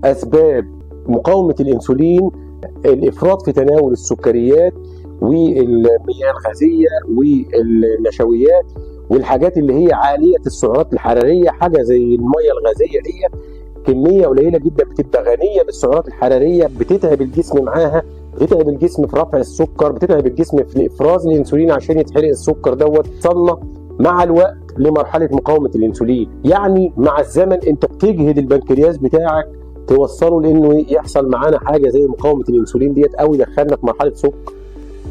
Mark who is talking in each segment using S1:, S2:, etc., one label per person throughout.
S1: اسباب مقاومه الانسولين الافراط في تناول السكريات والمياه الغازيه والنشويات والحاجات اللي هي عاليه السعرات الحراريه. حاجه زي المياه الغازيه دي كميه قليله جدا بتبقى غنيه بالسعرات الحراريه، بتتعب الجسم معاها، بتتعب الجسم في رفع السكر، بتتعب الجسم في افراز الانسولين عشان يتحرق السكر وصلنا مع الوقت لمرحله مقاومه الانسولين. يعني مع الزمن انت بتجهد البنكرياس بتاعك توصله لانه يحصل معانا حاجه زي مقاومه الانسولين او يدخلنا في مرحله سكر.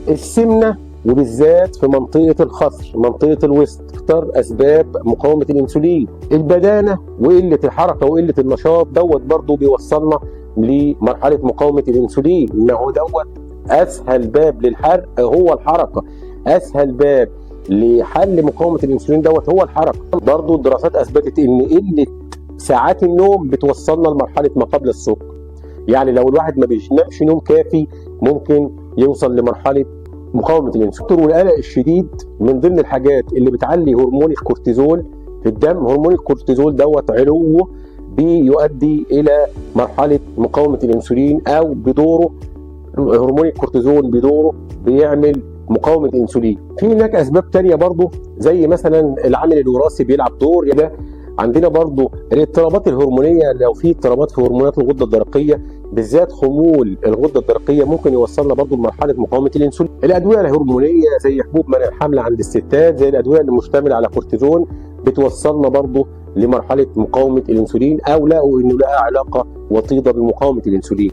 S1: السمنه وبالذات في منطقه الخصر، منطقه الوسط، اكثر اسباب مقاومه الانسولين. البدانه وقله الحركه وقله النشاط برضه بيوصلنا لمرحله مقاومه الانسولين. انه اسهل باب للحرق هو الحركه، اسهل باب لحل مقاومه الانسولين هو الحركه. برضه الدراسات اثبتت ان قله ساعات النوم بتوصلنا لمرحله ما قبل السكر. يعني لو الواحد ما بينامش نوم كافي ممكن يوصل لمرحله مقاومه الانسولين. والقلق الشديد من ضمن الحاجات اللي بتعلي هرمون الكورتيزول في الدم. هرمون الكورتيزول علوه بيؤدي الى مرحله مقاومه الانسولين، او بدوره هرمون الكورتيزول بدوره بيعمل مقاومه الانسولين. في هناك اسباب تانية برضو زي مثلا العامل الوراثي بيلعب دور. ده عندنا برضو الاضطرابات الهرمونيه. لو في اضطرابات في هرمونات الغده الدرقيه بالذات خمول الغده الدرقيه ممكن يوصلنا برضو لمرحله مقاومه الانسولين. الادويه الهرمونيه زي حبوب منع الحمل عند الستات، زي الادويه اللي مشتمله على كورتيزون بتوصلنا برضو لمرحله مقاومه الانسولين، او لقوا انه لها علاقه وطيده بمقاومه الانسولين.